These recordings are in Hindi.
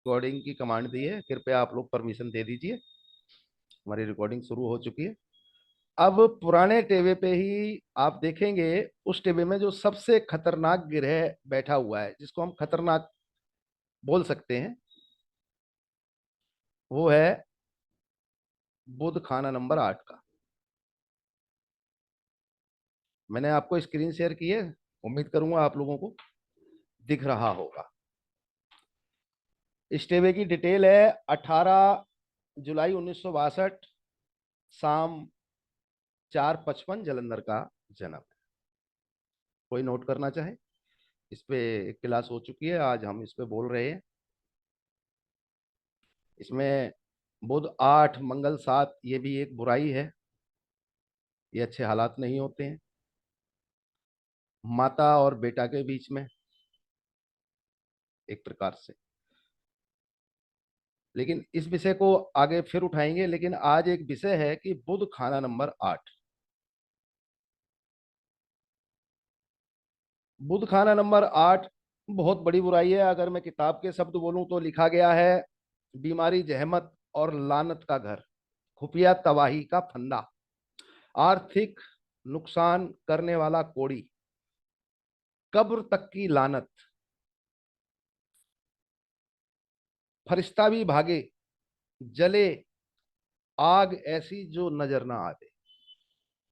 रिकॉर्डिंग की कमांड दी है, कृपया आप लोग परमिशन दे दीजिए। हमारी रिकॉर्डिंग शुरू हो चुकी है। अब पुराने टेबे पे ही आप देखेंगे, उस टेबे में जो सबसे खतरनाक गिरह बैठा हुआ है, जिसको हम खतरनाक बोल सकते हैं, वो है बुध खाना नंबर 8 का। मैंने आपको स्क्रीन शेयर की है, उम्मीद करूंगा आप लोगों को दिख रहा होगा। इस टेबे की डिटेल है 18 जुलाई 1962, शाम 4:55 जलंधर का जन्म है। कोई नोट करना चाहे? इस पे एक क्लास हो चुकी है, आज हम इस पे बोल रहे हैं। इसमें बुध 8 मंगल 7, ये भी एक बुराई है, ये अच्छे हालात नहीं होते हैं माता और बेटा के बीच में, एक प्रकार से। लेकिन इस विषय को आगे फिर उठाएंगे, लेकिन आज एक विषय है कि बुध खाना नंबर 8। बुध खाना नंबर 8 बहुत बड़ी बुराई है। अगर मैं किताब के शब्द बोलूं तो लिखा गया है, बीमारी, जहमत और लानत का घर, खुफिया तबाही का फंदा, आर्थिक नुकसान करने वाला कोड़ी, कब्र तक की लानत, फरिश्ता भी भागे, जले आग ऐसी जो नजर ना आवे।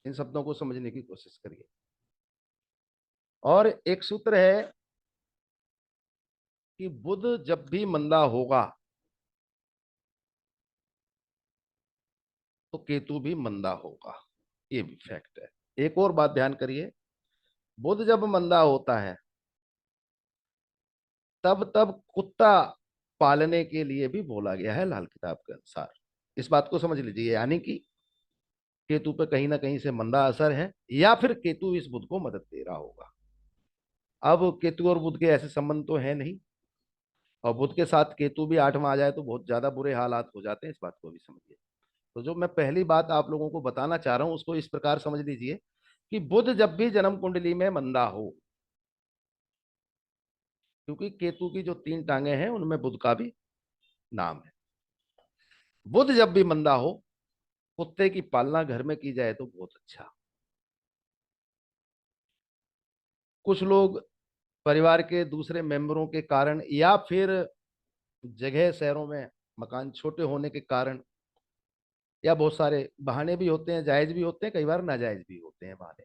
इन शब्दों को समझने की कोशिश करिए। और एक सूत्र है कि बुध जब भी मंदा होगा तो केतु भी मंदा होगा, ये भी फैक्ट है। एक और बात ध्यान करिए, बुध जब मंदा होता है तब तब कुत्ता पालने के लिए भी बोला गया है लाल किताब के अनुसार। इस बात को समझ लीजिए, यानी कि केतु पे कहीं ना कहीं से मंदा असर है, या फिर केतु इस बुध को मदद दे रहा होगा। अब केतु और बुध के ऐसे संबंध तो है नहीं, और बुध के साथ केतु भी 8वां आ जाए तो बहुत ज्यादा बुरे हालात हो जाते हैं, इस बात को भी समझिए। तो जो मैं पहली बात आप लोगों को बताना चाह रहा हूं उसको इस प्रकार समझ लीजिए कि बुध जब भी जन्म कुंडली में मंदा हो, क्योंकि केतु की जो 3 टांगे हैं उनमें बुध का भी नाम है, बुध जब भी मंदा हो, कुत्ते की पालना घर में की जाए तो बहुत अच्छा। कुछ लोग परिवार के दूसरे मेंबरों के कारण, या फिर जगह शहरों में मकान छोटे होने के कारण, या बहुत सारे बहाने भी होते हैं, जायज भी होते हैं, कई बार नाजायज भी होते हैं बहाने,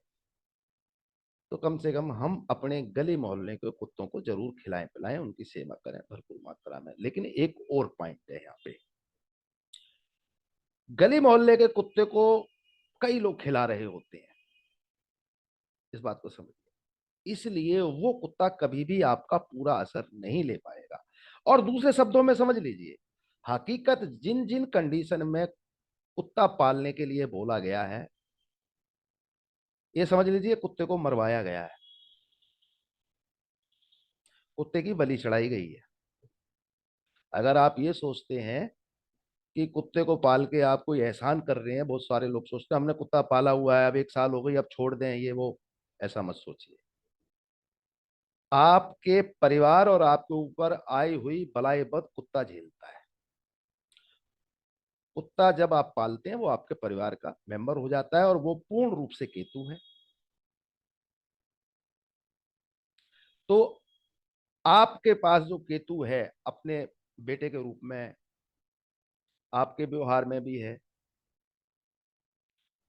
तो कम से कम हम अपने गली मोहल्ले के कुत्तों को जरूर खिलाएं पिलाएं, उनकी सेवा करें भरपूर मात्रा में। लेकिन एक और पॉइंट है यहाँ पे, गली मोहल्ले के कुत्ते को कई लोग खिला रहे होते हैं, इस बात को समझिए। इसलिए वो कुत्ता कभी भी आपका पूरा असर नहीं ले पाएगा। और दूसरे शब्दों में समझ लीजिए, हकीकत जिन जिन कंडीशन में कुत्ता पालने के लिए बोला गया है, ये समझ लीजिए कुत्ते को मरवाया गया है, कुत्ते की बलि चढ़ाई गई है। अगर आप ये सोचते हैं कि कुत्ते को पाल के आप कोई एहसान कर रहे हैं, बहुत सारे लोग सोचते हैं हमने कुत्ता पाला हुआ है, अब 1 साल हो गई अब छोड़ दें, ये वो, ऐसा मत सोचिए। आपके परिवार और आपके ऊपर आई हुई बलाई बद कुत्ता झेलता है। कुत्ता जब आप पालते हैं वो आपके परिवार का मेंबर हो जाता है, और वो पूर्ण रूप से केतु है। तो आपके पास जो केतु है अपने बेटे के रूप में, आपके व्यवहार में भी है,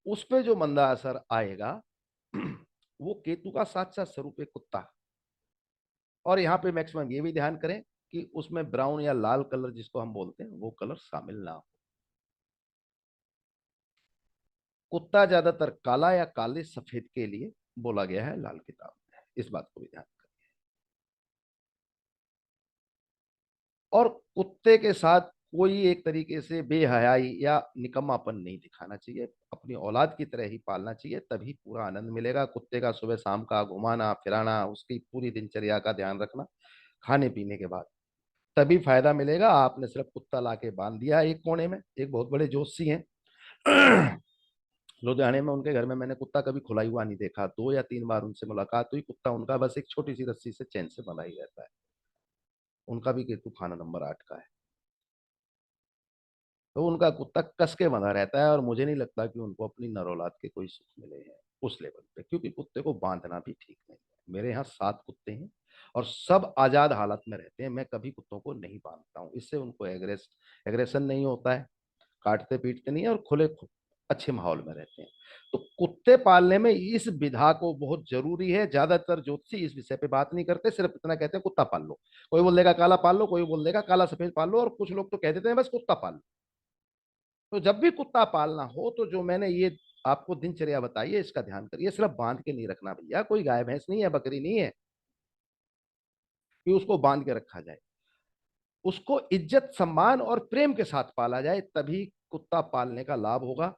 उस पे जो मंदा असर आएगा वो केतु का साक्षात स्वरूप है कुत्ता। और यहाँ पे मैक्सिमम ये भी ध्यान करें कि उसमें ब्राउन या लाल कलर जिसको हम बोलते हैं वो कलर शामिल ना हो। कुत्ता ज्यादातर काला या काले सफेद के लिए बोला गया है लाल किताब में, इस बात को भी ध्यान करें। और कुत्ते के साथ कोई एक तरीके से बेहयाई या निकम्मापन नहीं दिखाना चाहिए, अपनी औलाद की तरह ही पालना चाहिए, तभी पूरा आनंद मिलेगा। कुत्ते का सुबह शाम का घुमाना फिराना, उसकी पूरी दिनचर्या का ध्यान रखना, खाने पीने के बाद, तभी फायदा मिलेगा। आपने सिर्फ कुत्ता लाके बांध दिया एक कोने में। एक बहुत बड़े जोशी हैं लुधियाने में, उनके घर में मैंने कुत्ता कभी खुला हुआ नहीं देखा, 2 या 3 बार उनसे मुलाकात हुई, कुत्ता उनका बस एक छोटी सी रस्सी से चैन से बंधा ही रहता है। उनका भी केतु खाना नंबर 8 का है, तो उनका कुत्ता कस के बंधा रहता है, और मुझे नहीं लगता कि उनको अपनी नर औलाद के कोई सुख मिले हैं उस लेवल पे, क्योंकि कुत्ते को बांधना भी ठीक नहीं है। मेरे यहाँ 7 कुत्ते हैं और सब आजाद हालत में रहते हैं, मैं कभी कुत्तों को नहीं बांधता हूँ, इससे उनको एग्रेशन नहीं होता है, काटते पीटते नहीं है, और अच्छे माहौल में रहते हैं। तो कुत्ते पालने में इस विधा को बहुत जरूरी है। ज्यादातर ज्योतिषी इस विषय पे बात नहीं करते, सिर्फ इतना कहते हैं कुत्ता पाल लो। कोई बोल देगा काला पाल लो, कोई बोल देगा काला सफेद पाल लो, और कुछ लोग तो कह देते हैं बस कुत्ता पाल लो। तो जब भी कुत्ता पालना हो तो जो मैंने ये आपको दिनचर्या बताई है इसका ध्यान करिए। सिर्फ बांध के नहीं रखना भैया, कोई गाय भैंस नहीं है, बकरी नहीं है कि उसको बांध के रखा जाए। उसको इज्जत सम्मान और प्रेम के साथ पाला जाए, तभी कुत्ता पालने का लाभ होगा।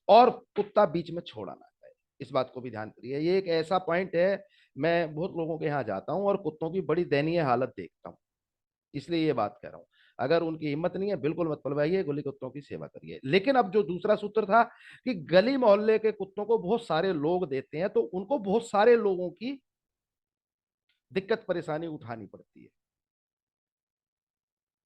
और कुत्ता बीच में छोड़ा ना जाए, इस बात को भी ध्यान करिए। ये एक ऐसा पॉइंट है, मैं बहुत लोगों के यहाँ जाता हूँ और कुत्तों की बड़ी दयनीय हालत देखता हूँ, इसलिए ये बात कह रहा हूँ। अगर उनकी हिम्मत नहीं है, बिल्कुल मत पलवाइए, गली कुत्तों की सेवा करिए। लेकिन अब जो दूसरा सूत्र था कि गली मोहल्ले के कुत्तों को बहुत सारे लोग देते हैं, तो उनको बहुत सारे लोगों की दिक्कत परेशानी उठानी पड़ती है।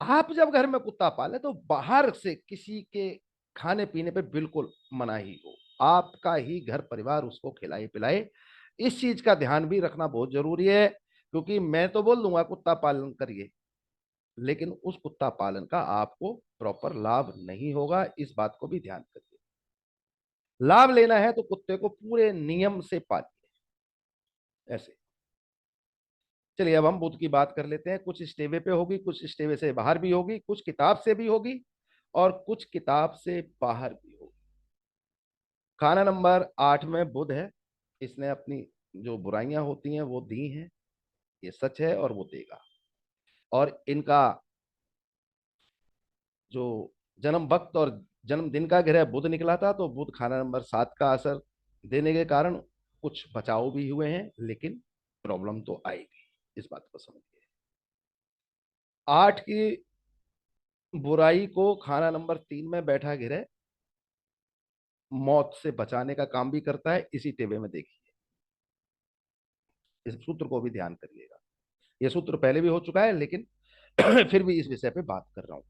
आप जब घर में कुत्ता पाले तो बाहर से किसी के खाने पीने पे बिल्कुल मनाही हो, आपका ही घर परिवार उसको खिलाए पिलाए। इस चीज का ध्यान भी रखना बहुत जरूरी है, क्योंकि मैं तो बोल दूंगा कुत्ता पालन करिए, लेकिन उस कुत्ता पालन का आपको प्रॉपर लाभ नहीं होगा, इस बात को भी ध्यान करिए। लाभ लेना है तो कुत्ते को पूरे नियम से पालिए ऐसे। चलिए अब हम बुद्ध की बात कर लेते हैं। कुछ स्टेवे पे होगी, कुछ स्टेवे से बाहर भी होगी, कुछ किताब से भी होगी और कुछ किताब से बाहर भी होगी। खाना नंबर 8 में बुध है, इसने अपनी जो बुराइयां होती हैं वो दी हैं, ये सच है और वो देगा। और इनका जो जन्म वक्त और जन्मदिन का ग्रह बुध निकला था, तो बुध खाना नंबर 7 का असर देने के कारण कुछ बचाव भी हुए हैं, लेकिन प्रॉब्लम तो आएगी, इस बात को समझिए। 8 की बुराई को खाना नंबर 3 में बैठा गिरे मौत से बचाने का काम भी करता है, इसी तेवे में देखिए। इस सूत्र को भी ध्यान करिएगा, यह सूत्र पहले भी हो चुका है, लेकिन फिर भी इस विषय पे बात कर रहा हूं।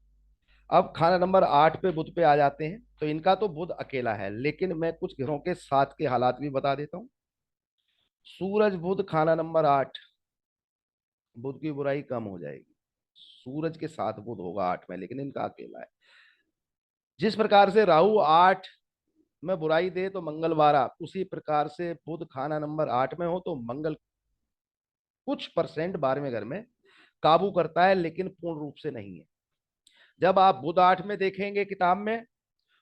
अब खाना नंबर 8 पे बुध पे आ जाते हैं, तो इनका तो बुध अकेला है, लेकिन मैं कुछ ग्रहों के साथ के हालात भी बता देता हूं। सूरज बुध खाना नंबर 8, बुध की बुराई कम हो जाएगी। सूरज के साथ बुध होगा 8 में, लेकिन इनका अकेला है। जिस प्रकार से राहु 8 में बुराई दे तो मंगलवार आप, उसी प्रकार से बुध खाना नंबर 8 में हो तो मंगल कुछ परसेंट 12वें घर में काबू करता है, लेकिन पूर्ण रूप से नहीं है। जब आप बुध 8 में देखेंगे किताब में,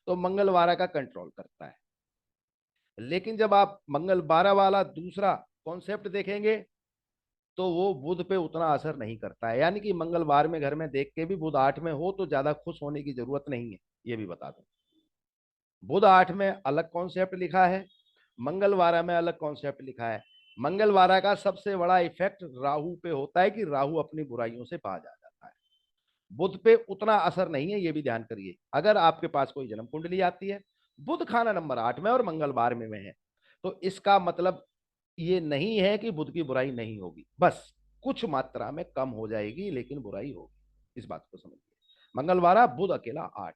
तो मंगलवार का कंट्रोल करता है, लेकिन जब आप मंगल 12 वाला दूसरा कॉन्सेप्ट देखेंगे तो वो बुध पे उतना असर नहीं करता है। यानी कि मंगलवार में घर में देख के भी बुध 8 में हो तो ज्यादा खुश होने की जरूरत नहीं है, ये भी बता दूं। बुध 8 में अलग कॉन्सेप्ट लिखा है, मंगलवारा में अलग कॉन्सेप्ट लिखा है। मंगलवारा का सबसे बड़ा इफेक्ट राहु पे होता है कि राहु अपनी बुराइयों से बाज आ जाता है। बुध पे उतना असर नहीं है, ये भी ध्यान करिए। अगर आपके पास कोई जन्म कुंडली आती है, बुध खाना नंबर 8 में और मंगलवार में है, तो इसका मतलब ये नहीं है कि बुध की बुराई नहीं होगी, बस कुछ मात्रा में कम हो जाएगी, लेकिन बुराई होगी, इस बात को समझिए। मंगलवार बुध अकेला 8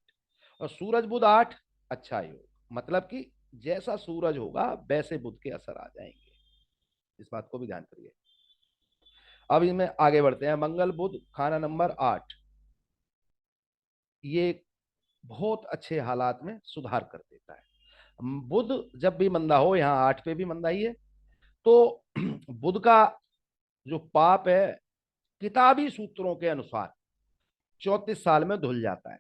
और सूरज बुध 8, अच्छा योग, मतलब कि जैसा सूरज होगा वैसे बुध के असर आ जाएंगे, इस बात को भी ध्यान करिए। अब इनमें आगे बढ़ते हैं। मंगल बुध खाना नंबर 8, ये बहुत अच्छे हालात में सुधार कर देता है। बुध जब भी मंदा हो, यहाँ 8 पे भी मंदाई है, तो बुध का जो पाप है किताबी सूत्रों के अनुसार 34 साल में धुल जाता है,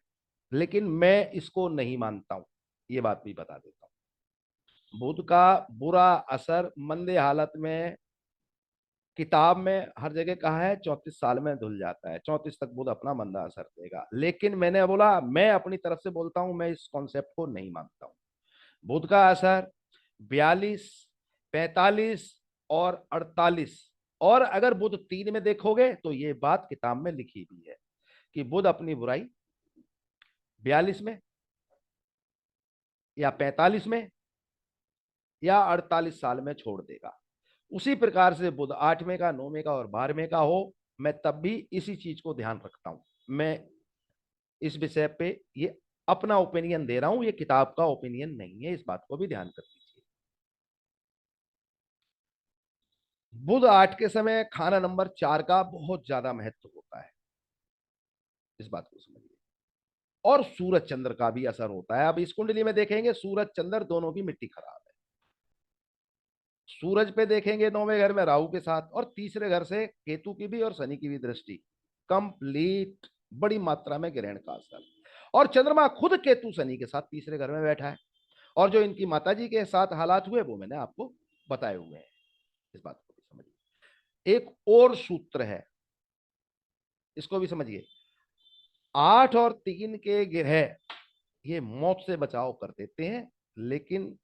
लेकिन मैं इसको नहीं मानता हूं, ये बात भी बता देता हूं। बुध का बुरा असर मंदे हालत में किताब में हर जगह कहा है 34 साल में धुल जाता है, 34 तक बुध अपना मंदा असर देगा। लेकिन मैंने बोला, मैं अपनी तरफ से बोलता हूं, मैं इस कॉन्सेप्ट को नहीं मानता हूं। बुध का असर 42, 45 और 48, और अगर बुध 3 में देखोगे तो ये बात किताब में लिखी भी है कि बुध अपनी बुराई 42 में या 45 में या 48 साल में छोड़ देगा। उसी प्रकार से बुध 8वें का, 9वें का और 12वें का हो मैं तब भी इसी चीज को ध्यान रखता हूं। मैं इस विषय पे ये अपना ओपिनियन दे रहा हूं, ये किताब का ओपिनियन नहीं है, इस बात को भी ध्यान कर लीजिए। बुध 8 के समय खाना नंबर 4 का बहुत ज्यादा महत्व होता है, इस बात को समझिए। और सूरज चंद्र का भी असर होता है। अब इस कुंडली में देखेंगे सूरज चंद्र दोनों की मिट्टी खराब है। सूरज पे देखेंगे 9वें घर में राहु के साथ, और तीसरे घर से केतु की भी और शनि की भी दृष्टि, कंप्लीट बड़ी मात्रा में ग्रहण का असर। और चंद्रमा खुद केतु शनि के साथ तीसरे घर में बैठा है। और जो इनकी माता जी के साथ हालात हुए वो मैंने आपको बताए हुए हैं, इस बात को भी समझिए। एक और सूत्र है, इसको भी समझिए। 8 और 3 के ग्रह ये मौत से बचाव कर देते हैं, लेकिन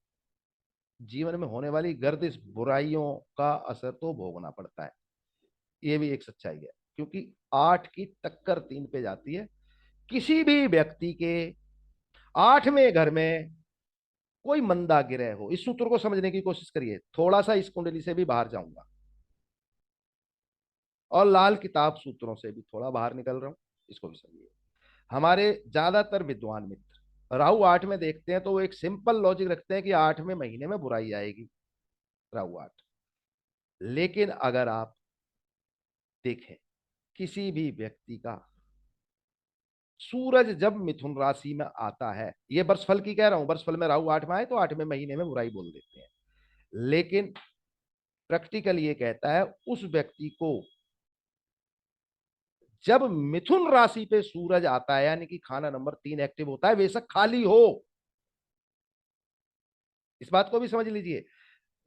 जीवन में होने वाली गर्दिश बुराइयों का असर तो भोगना पड़ता है। ये भी एक सच्चाई है, क्योंकि 8 की टक्कर 3 पे जाती है। किसी भी व्यक्ति के 8वें घर में कोई मंदा ग्रह हो, इस सूत्र को समझने की कोशिश करिए। थोड़ा सा इस कुंडली से भी बाहर जाऊंगा और लाल किताब सूत्रों से भी थोड़ा बाहर निकल रहा हूं, इसको भी समझिए। हमारे ज्यादातर विद्वान मित्र राहु 8 में देखते हैं तो वो एक सिंपल लॉजिक रखते हैं कि 8वें महीने में बुराई आएगी, राहु 8। लेकिन अगर आप देखें किसी भी व्यक्ति का सूरज जब मिथुन राशि में आता है, ये वर्षफल की कह रहा हूं, वर्षफल में राहु 8 में आए तो 8वें महीने में बुराई बोल देते हैं, लेकिन प्रैक्टिकल ये कहता है उस व्यक्ति को जब मिथुन राशि पे सूरज आता है, यानी कि खाना नंबर 3 एक्टिव होता है, बेशक खाली हो, इस बात को भी समझ लीजिए।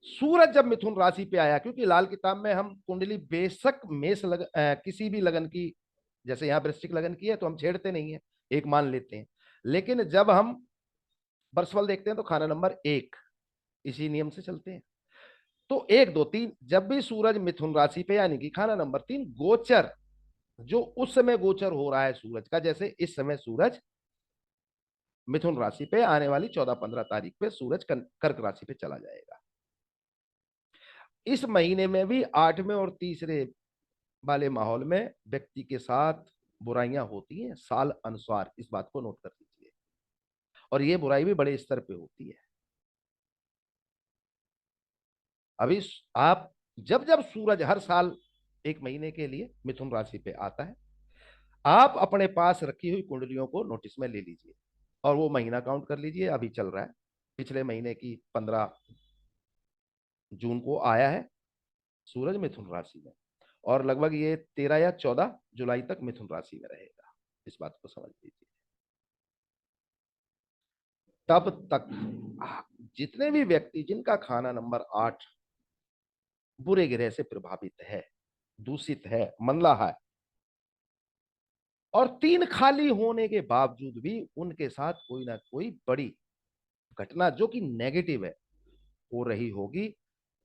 सूरज जब मिथुन राशि पे आया, क्योंकि लाल किताब में हम कुंडली बेशक किसी भी लगन की, जैसे यहां वृश्चिक लगन की है तो हम छेड़ते नहीं है, एक मान लेते हैं। लेकिन जब हम वर्षफल देखते हैं तो खाना नंबर 1, इसी नियम से चलते हैं। तो 1 2 3 जब भी सूरज मिथुन राशि पे, यानी कि खाना नंबर 3 गोचर, जो उस समय गोचर हो रहा है सूरज का, जैसे इस समय सूरज मिथुन राशि पे, आने वाली 14 15 तारीख पे सूरज कर्क राशि पे चला जाएगा। इस महीने में भी 8वें और तीसरे वाले माहौल में व्यक्ति के साथ बुराइयां होती हैं साल अनुसार, इस बात को नोट कर लीजिए। और ये बुराई भी बड़े स्तर पे होती है। अभी आप जब जब सूरज हर साल 1 महीने के लिए मिथुन राशि पे आता है, आप अपने पास रखी हुई कुंडलियों को नोटिस में ले लीजिए और वो महीना काउंट कर लीजिए। अभी चल रहा है, पिछले महीने की 15 जून को आया है सूरज मिथुन राशि में, और लगभग ये 13 या 14 जुलाई तक मिथुन राशि में रहेगा, इस बात को समझ लीजिए। तब तक जितने भी व्यक्ति जिनका खाना नंबर 8 बुरे ग्रह से प्रभावित है, दूषित है, मंदला है, और 3 खाली होने के बावजूद भी उनके साथ कोई ना कोई बड़ी घटना जो कि नेगेटिव है हो रही होगी,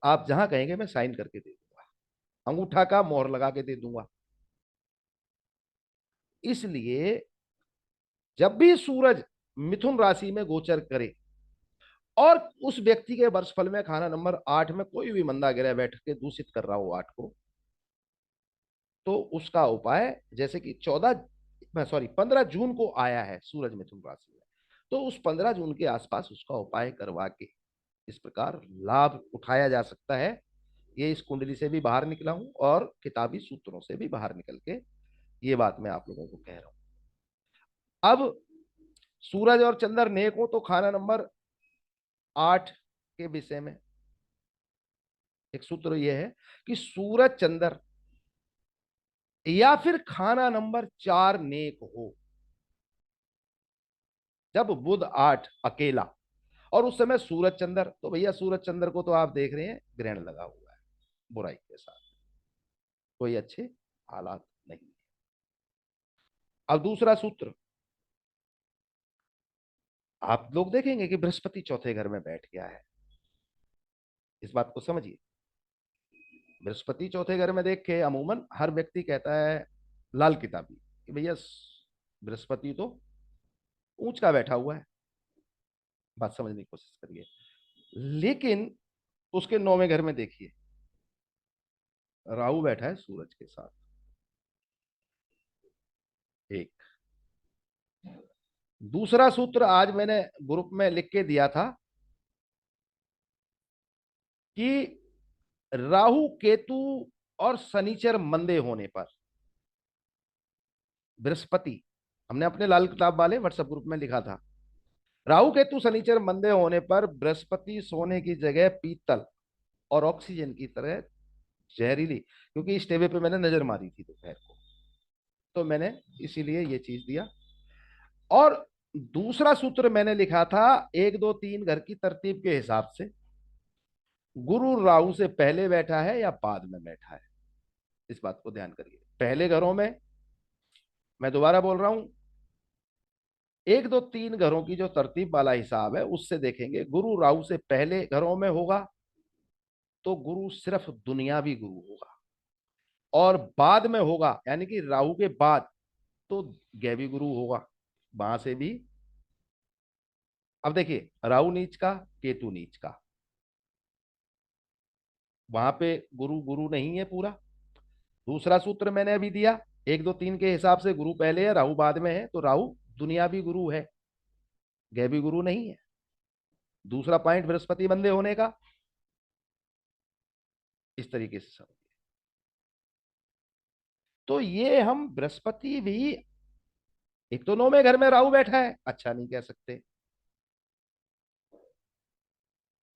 आप जहां कहेंगे मैं साइन करके दे दूंगा, अंगूठा का मोहर लगा के दे दूंगा। इसलिए जब भी सूरज मिथुन राशि में गोचर करे और उस व्यक्ति के वर्षफल में खाना नंबर 8 में कोई भी मंदा ग्रह बैठ के दूषित कर रहा हो 8 को, तो उसका उपाय, जैसे कि 15 जून को आया है सूरज मिथुन राशि में, तो उस 15 जून के आसपास उसका उपाय करवा के इस प्रकार लाभ उठाया जा सकता है। ये इस कुंडली से भी बाहर निकला हूं और किताबी सूत्रों से भी बाहर निकल के ये बात मैं आप लोगों को कह रहा हूं। अब सूरज और चंद्र नेक हो तो खाना नंबर 8 के विषय में एक सूत्र यह है कि सूरज चंद्र या फिर खाना नंबर 4 नेक हो जब बुध 8 अकेला, और उस समय सूरज चंद्र, तो भैया सूरज चंद्र को तो आप देख रहे हैं ग्रहण लगा हुआ है बुराई के साथ, कोई अच्छे हालात नहीं। अब दूसरा सूत्र, आप लोग देखेंगे कि बृहस्पति चौथे घर में बैठ गया है, इस बात को समझिए। बृहस्पति चौथे घर में देख के अमूमन हर व्यक्ति कहता है लाल किताबी कि भैया बृहस्पति तो ऊंच का बैठा हुआ है, बात समझने की कोशिश करिए। लेकिन उसके 9वें घर में देखिए राहु बैठा है सूरज के साथ, एक। दूसरा सूत्र आज मैंने ग्रुप में लिख के दिया था कि राहु केतु और शनिचर मंदे होने पर बृहस्पति, हमने अपने लाल किताब वाले व्हाट्सएप ग्रुप में लिखा था, राहु केतु शनिचर मंदे होने पर बृहस्पति सोने की जगह पीतल और ऑक्सीजन की तरह जहरीली, क्योंकि इस टेबल पे मैंने नजर मारी थी दोपहर को, तो मैंने इसीलिए ये चीज दिया। और दूसरा सूत्र मैंने लिखा था 1 2 3 घर की तरतीब के हिसाब से, गुरु राहु से पहले बैठा है या बाद में बैठा है। इस बात को ध्यान करिए, पहले घरों में, मैं दोबारा बोल रहा हूं, 1 2 3 घरों की जो तरतीब वाला हिसाब है उससे देखेंगे, गुरु राहु से पहले घरों में होगा तो गुरु सिर्फ दुनियावी गुरु होगा, और बाद में होगा यानी कि राहु के बाद तो गैवी गुरु होगा, वहां से भी। अब देखिए, राहु नीच का, केतु नीच का, वहां पे गुरु गुरु नहीं है पूरा। दूसरा सूत्र मैंने अभी दिया, 1 2 3 के हिसाब से गुरु पहले है, राहु बाद में है, तो राहु दुनियावी गुरु है, गैवी गुरु नहीं है। दूसरा पॉइंट बृहस्पति बंदे होने का, इस तरीके से समझिए। तो ये हम बृहस्पति भी, एक तो 9वें घर में राहु बैठा है, अच्छा नहीं कह सकते।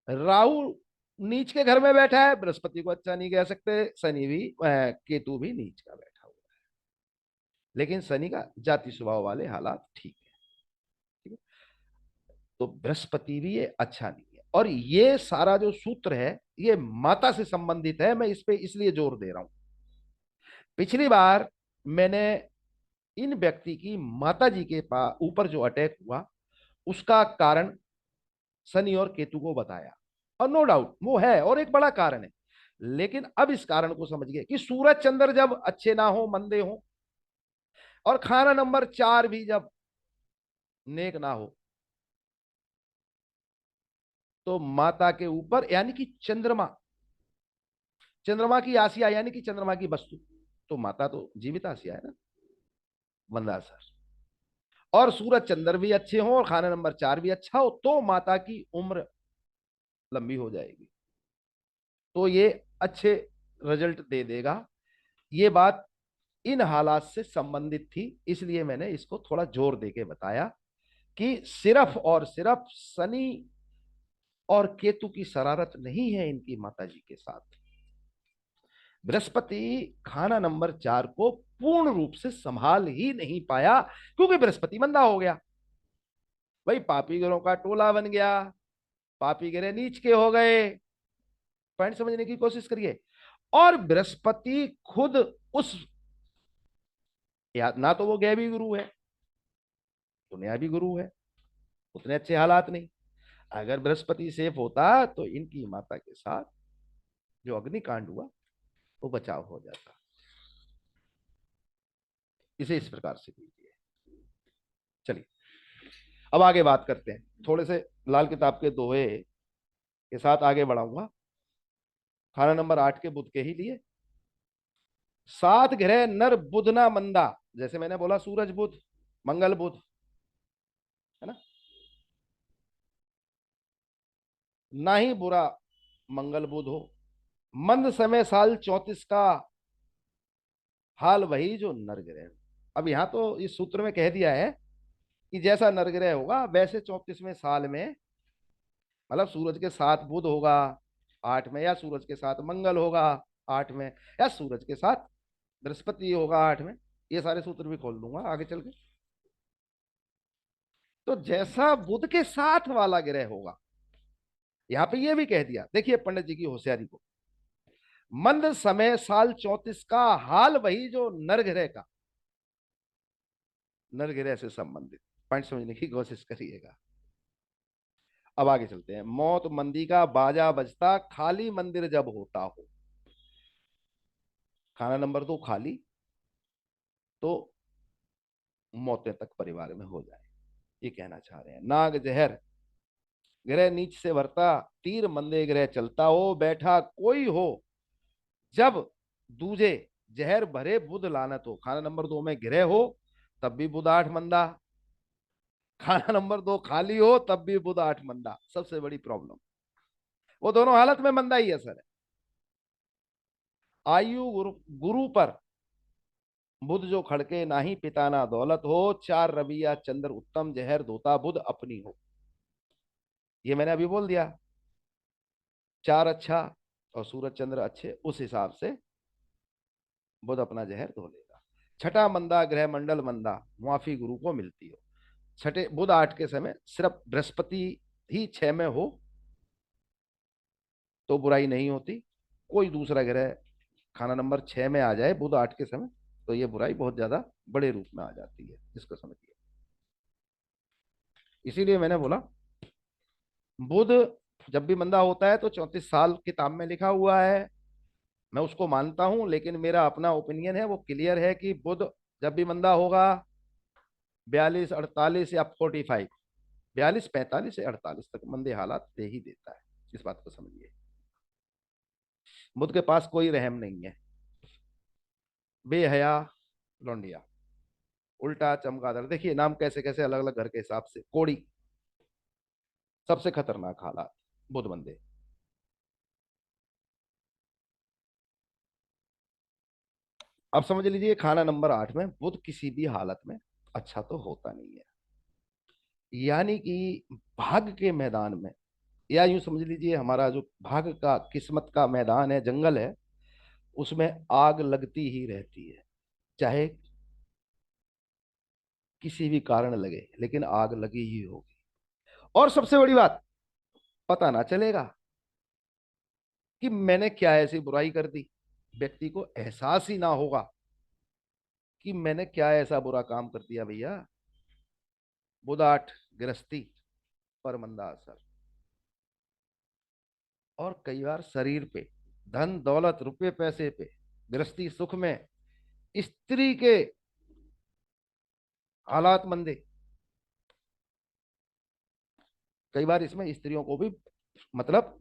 राहु नीच के घर में बैठा है, बृहस्पति को अच्छा नहीं कह सकते। शनि भी केतु भी नीच का बैठा हुआ है, लेकिन शनि का जाति स्वभाव वाले हालात ठीक है, ठीक है। तो बृहस्पति भी ये अच्छा नहीं है, और ये सारा जो सूत्र है ये माता से संबंधित है, मैं इस पे इसलिए जोर दे रहा हूं। पिछली बार मैंने इन व्यक्ति की माता जी के पास ऊपर जो अटैक हुआ उसका कारण शनि और केतु को बताया, और नो डाउट वो है और एक बड़ा कारण है। लेकिन अब इस कारण को समझ गए कि सूरज चंद्र जब अच्छे ना हो, मंदे हो, और खाना नंबर 4 भी जब नेक ना हो, तो माता के ऊपर यानी कि चंद्रमा, चंद्रमा की आसिया यानी कि चंद्रमा की वस्तु, तो माता तो जीवित आसिया है ना, मंदासर। और सूरज चंद्र भी अच्छे हो और खाना नंबर 4 भी अच्छा हो, तो माता की उम्र लंबी हो जाएगी, तो ये अच्छे रिजल्ट दे देगा। ये बात इन हालात से संबंधित थी, इसलिए मैंने इसको थोड़ा जोर देके बताया कि सिर्फ और सिर्फ शनि और केतु की शरारत नहीं है इनकी माता जी के साथ। बृहस्पति खाना नंबर 4 को पूर्ण रूप से संभाल ही नहीं पाया, क्योंकि बृहस्पति मंदा हो गया, भाई पापी ग्रहों का टोला बन गया, पापी ग्रह नीच के हो गए। पॉइंट समझने की कोशिश करिए। और बृहस्पति खुद उस, या ना तो वो गैवी गुरु है, दुनियावी गुरु है, उतने अच्छे हालात नहीं। अगर बृहस्पति सेफ होता तो इनकी माता के साथ जो अग्निकांड हुआ वो बचाव हो जाता। इसे इस प्रकार से कीजिए। चलिए अब आगे बात करते हैं, थोड़े से लाल किताब के दोहे के साथ आगे बढ़ाऊंगा। खाना नंबर 8 के बुध के ही लिए, 7 ग्रह नर बुध ना मंदा, जैसे मैंने बोला सूरज बुध, मंगल बुध, है ना, ना ही बुरा मंगल बुध हो, मंद समय साल 34 का हाल वही जो नर ग्रह। अब यहां तो इस सूत्र में कह दिया है कि जैसा नरग्रह होगा वैसे 34वें साल में, मतलब सूरज के साथ बुध होगा 8 में, या सूरज के साथ मंगल होगा 8 में, या सूरज के साथ बृहस्पति होगा 8 में। ये सारे सूत्र भी खोल दूंगा आगे चल के। तो जैसा बुध के साथ वाला ग्रह होगा, यहां पे ये भी कह दिया, देखिए पंडित जी की होशियारी को, मंद समय साल 34 का हाल वही जो नरग्रह का, नरग्रह से संबंधित पॉइंट समझने की कोशिश करिएगा। अब आगे चलते हैं। मौत मंदी का बाजा बजता खाली मंदिर जब होता हो, खाना नंबर 2 खाली, तो मौतें तक परिवार में हो जाए, ये कहना चाह रहे हैं। नाग जहर ग्रह नीच से भरता, तीर मंदे ग्रह चलता हो, बैठा कोई हो जब दूजे जहर भरे बुध लानत हो, खाना नंबर 2 में ग्रह हो तब भी बुध आठ मंदा। खाना नंबर 2 खाली हो तब भी बुध आठ मंदा, सबसे बड़ी प्रॉब्लम। वो दोनों हालत में मंदा ही असर है। आयु गुरु, गुरु पर बुध जो खड़के, नाही पिता ना दौलत हो, चार रवि या चंद्र उत्तम, जहर धोता बुध अपनी हो। ये मैंने अभी बोल दिया। चार अच्छा और सूरज चंद्र अच्छे, उस हिसाब से बुध अपना जहर धो लेगा। छठा मंदा ग्रह मंडल मंदा, मुआफी गुरु को मिलती हो। छठे बुध आठ के समय सिर्फ बृहस्पति ही छह में हो तो बुराई नहीं होती। कोई दूसरा ग्रह खाना नंबर 6 में आ जाए बुध आठ के समय, तो ये बुराई बहुत ज्यादा बड़े रूप में आ जाती है, इसको समझिए। इसीलिए मैंने बोला बुध जब भी मंदा होता है तो 34 साल किताब में लिखा हुआ है, मैं उसको मानता हूं, लेकिन मेरा अपना ओपिनियन है वो क्लियर है कि बुध जब भी मंदा होगा 42 48 या 45, 42 45 या 48 तक मंदे हालात दे ही देता है। इस बात को समझिए। बुध के पास कोई रहम नहीं है। बेहया लौंडिया, उल्टा चमगादड़, देखिए नाम कैसे कैसे अलग अलग घर के हिसाब से। कोड़ी, सबसे खतरनाक हालात बुध बंदे। अब समझ लीजिए खाना नंबर 8 में बुध किसी भी हालत में अच्छा तो होता नहीं है। यानी कि भाग्य के मैदान में, या यूं समझ लीजिए हमारा जो भाग्य का किस्मत का मैदान है, जंगल है, उसमें आग लगती ही रहती है। चाहे किसी भी कारण लगे, लेकिन आग लगी ही होगी। और सबसे बड़ी बात, पता ना चलेगा कि मैंने क्या ऐसी बुराई कर दी। व्यक्ति को एहसास ही ना होगा कि मैंने क्या ऐसा बुरा काम कर दिया भैया। बुध आठ गृहस्थी पर मंदा असर। और कई बार शरीर पे, धन दौलत रुपए पैसे पे, गृहस्थी सुख में, स्त्री के हालात मंदे। कई बार इसमें स्त्रियों को भी, मतलब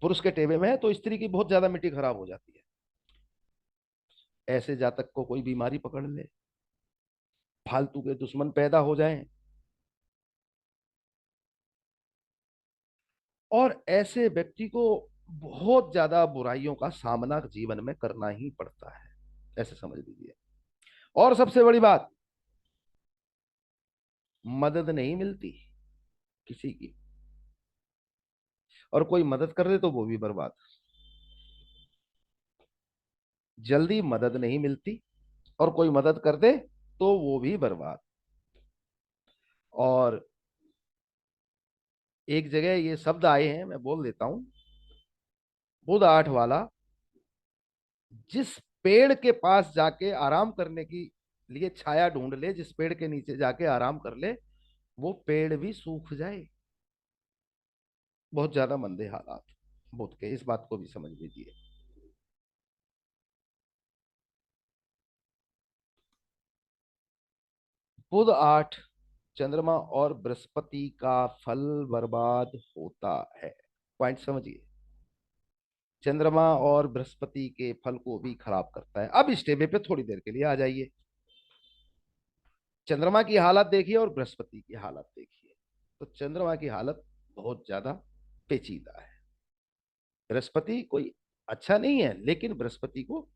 पुरुष के टेबे में है तो स्त्री की बहुत ज्यादा मिट्टी खराब हो जाती है। ऐसे जातक को कोई बीमारी पकड़ ले, फालतू के दुश्मन पैदा हो जाएं, और ऐसे व्यक्ति को बहुत ज्यादा बुराइयों का सामना जीवन में करना ही पड़ता है, ऐसे समझ लीजिए। और सबसे बड़ी बात, मदद नहीं मिलती किसी की, और कोई मदद कर दे तो वो भी बर्बाद। जल्दी मदद नहीं मिलती, और कोई मदद कर दे तो वो भी बर्बाद। और एक जगह ये शब्द आए हैं, मैं बोल देता हूं। बुध आठ वाला जिस पेड़ के पास जाके आराम करने की लिए छाया ढूंढ ले, जिस पेड़ के नीचे जाके आराम कर ले, वो पेड़ भी सूख जाए। बहुत ज्यादा मंदे हालात बुध के, इस बात को भी समझ लीजिए। बुध आठ चंद्रमा और बृहस्पति का फल बर्बाद होता है। पॉइंट समझिए। चंद्रमा और बृहस्पति के फल को भी खराब करता है। अब इस टेबल पे थोड़ी देर के लिए आ जाइए। चंद्रमा की हालत देखिए और बृहस्पति की हालत देखिए। तो चंद्रमा की हालत बहुत ज्यादा पेचीदा है। बृहस्पति कोई अच्छा नहीं है, लेकिन बृहस्पति को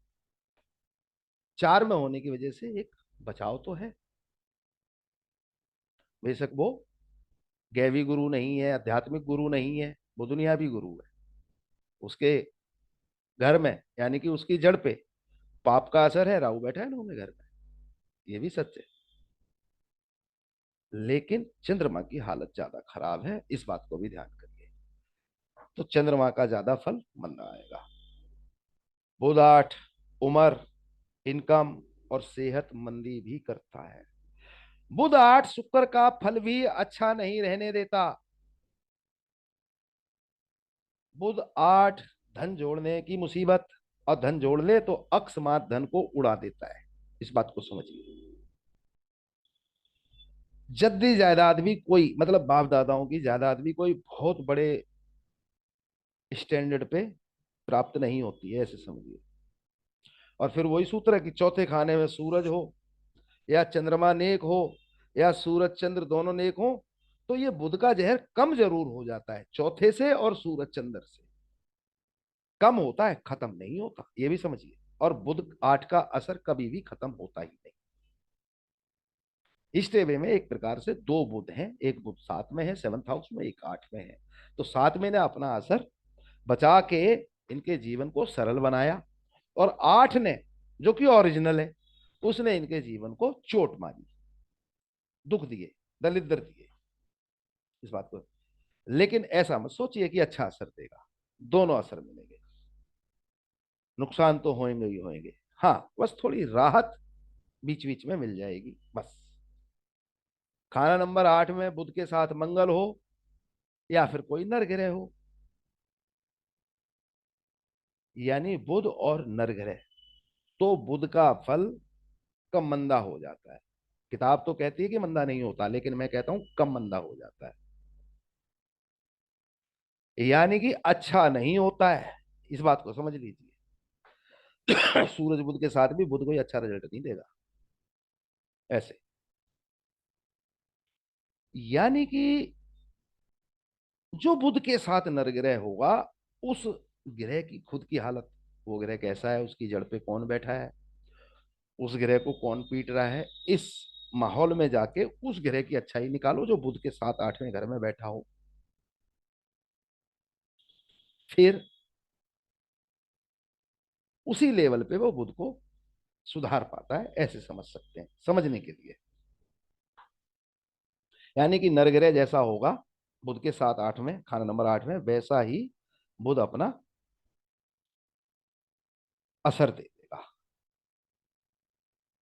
4 में होने की वजह से एक बचाव तो है। बेशक वो गैवी गुरु नहीं है, आध्यात्मिक गुरु नहीं है, वो दुनियावी गुरु है। उसके घर में, यानी कि उसकी जड़ पे पाप का असर है, राहु बैठा है 9 में घर में, ये भी सच है। लेकिन चंद्रमा की हालत ज्यादा खराब है, इस बात को भी ध्यान करिए। तो चंद्रमा का ज्यादा फल मंदा आएगा। बुध आठ उम्र, इनकम और सेहत मंदी भी करता है। बुध आठ शुक्र का फल भी अच्छा नहीं रहने देता। बुध आठ धन जोड़ने की मुसीबत, और धन जोड़ ले तो अकस्मात धन को उड़ा देता है। इस बात को समझिए। जद्दी जायदाद भी कोई, मतलब बाप दादाओं की जायदाद भी कोई बहुत बड़े स्टैंडर्ड पे प्राप्त नहीं होती है, ऐसे समझिए। और फिर वही सूत्र है कि चौथे खाने में सूरज हो या चंद्रमा नेक हो या सूरज चंद्र दोनों नेक हो, तो ये बुध का जहर कम जरूर हो जाता है चौथे से और सूरज चंद्र से। कम होता है, खत्म नहीं होता, ये भी समझिए। और बुध आठ का असर कभी भी खत्म होता ही नहीं। इस टेबल में एक प्रकार से दो बुध हैं, एक बुध सात में है, सेवंथ हाउस में, एक आठ में है। तो सात में ने अपना असर बचा के इनके जीवन को सरल बनाया, और आठ ने, जो कि ओरिजिनल है, उसने इनके जीवन को चोट मारी, दुख दिए, दलिद्र दिए इस बात को। लेकिन ऐसा मत सोचिए कि अच्छा असर देगा, दोनों असर मिलेंगे, नुकसान तो होंगे ही होंगे। हाँ, बस थोड़ी राहत बीच बीच में मिल जाएगी बस। खाना नंबर आठ में बुध के साथ मंगल हो या फिर कोई नर ग्रह हो, यानी बुध और नर ग्रह, तो बुध का फल कम मंदा हो जाता है। किताब तो कहती है कि मंदा नहीं होता, लेकिन मैं कहता हूं कम मंदा हो जाता है, यानी कि अच्छा नहीं होता है। इस बात को समझ लीजिए। सूरज बुध के साथ भी बुध कोई अच्छा रिजल्ट नहीं देगा ऐसे। यानी कि जो बुध के साथ नर ग्रह होगा, उस ग्रह की खुद की हालत, वो ग्रह कैसा है, उसकी जड़ पे कौन बैठा है, उस ग्रह को कौन पीट रहा है, इस माहौल में जाके उस ग्रह की अच्छाई निकालो जो बुध के साथ आठवें घर में बैठा हो। फिर उसी लेवल पे वो बुध को सुधार पाता है, ऐसे समझ सकते हैं समझने के लिए। यानी कि नरग्रह जैसा होगा बुध के साथ आठ में, खाना नंबर आठ में, वैसा ही बुध अपना असर दे देगा।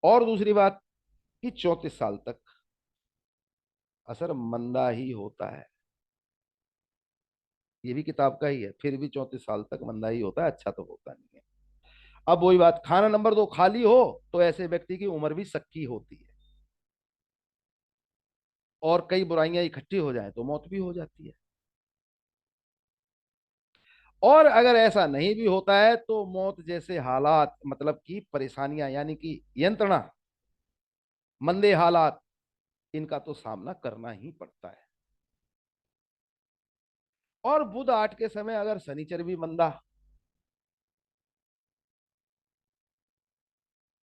और दूसरी बात कि 34 साल तक असर मंदा ही होता है। ये भी किताब का ही है, फिर भी 34 साल तक मंदा ही होता है, अच्छा तो होता नहीं है। अब वही बात, खाना नंबर दो खाली हो तो ऐसे व्यक्ति की उम्र भी सक्की होती है, और कई बुराइयां इकट्ठी हो जाए तो मौत भी हो जाती है। और अगर ऐसा नहीं भी होता है तो मौत जैसे हालात, मतलब कि परेशानियां, यानी कि यंत्रणा, मंदे हालात, इनका तो सामना करना ही पड़ता है। और बुध आठ के समय अगर शनिचर भी मंदा,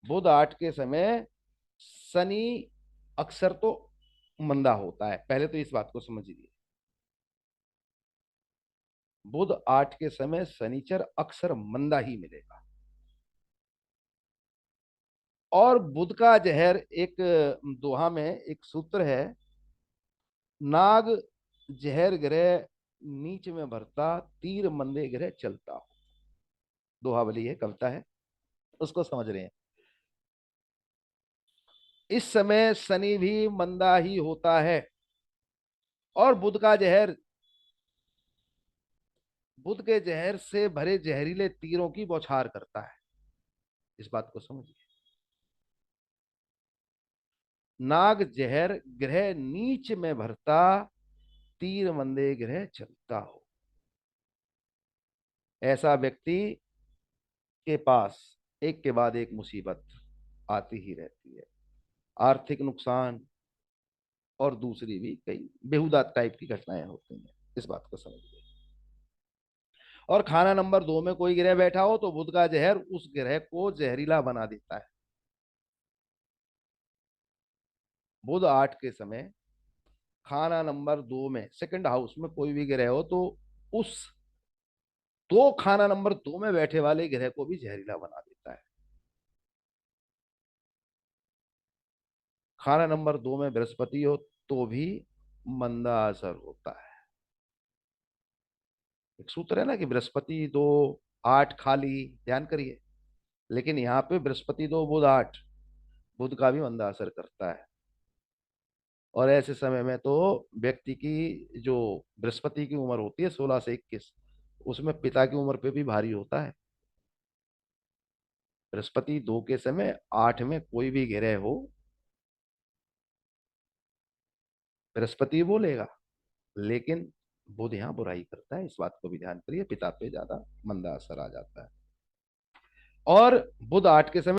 बुध आठ के समय शनि अक्सर तो मंदा होता है, पहले तो इस बात को समझिए। बुध आठ के समय शनिचर अक्सर मंदा ही मिलेगा। और बुध का जहर, एक दोहा में एक सूत्र है, नाग जहर ग्रह नीच में भरता, तीर मंदे ग्रह चलता हो। दोहावली है, कविता है, उसको समझ रहे हैं। इस समय शनि भी मंदा ही होता है, और बुध का जहर, बुध के जहर से भरे जहरीले तीरों की बौछार करता है। इस बात को समझिए। नाग जहर ग्रह नीच में भरता, तीर मंदे ग्रह चलता हो। ऐसा व्यक्ति के पास एक के बाद एक मुसीबत आती ही रहती है, आर्थिक नुकसान और दूसरी भी कई बेहुदा टाइप की घटनाएं होती हैं। इस बात को समझिए। और खाना नंबर दो में कोई ग्रह बैठा हो तो बुध का जहर उस ग्रह को जहरीला बना देता है। बुध आठ के समय खाना नंबर दो में, सेकंड हाउस में कोई भी ग्रह हो तो उस दो खाना नंबर दो में बैठे वाले ग्रह को भी जहरीला बना देता है। खाना नंबर दो में बृहस्पति हो तो भी मंदा असर होता है। एक सूत्र है ना कि बृहस्पति दो आठ खाली, ध्यान करिए। लेकिन यहाँ पे बृहस्पति दो बुध आठ, बुध का भी मंदा असर करता है। और ऐसे समय में तो व्यक्ति की जो बृहस्पति की उम्र होती है 16 से 21, उसमें पिता की उम्र पे भी भारी होता है। बृहस्पति दो के समय आठ में कोई भी ग्रह हो, बृहस्पति बोलेगा, लेकिन बुध यहाँ बुराई करता है, इस बात को भी ध्यान करिए, पिता पे ज्यादा मंदा असर आ जाता है। और बुध आठ के समय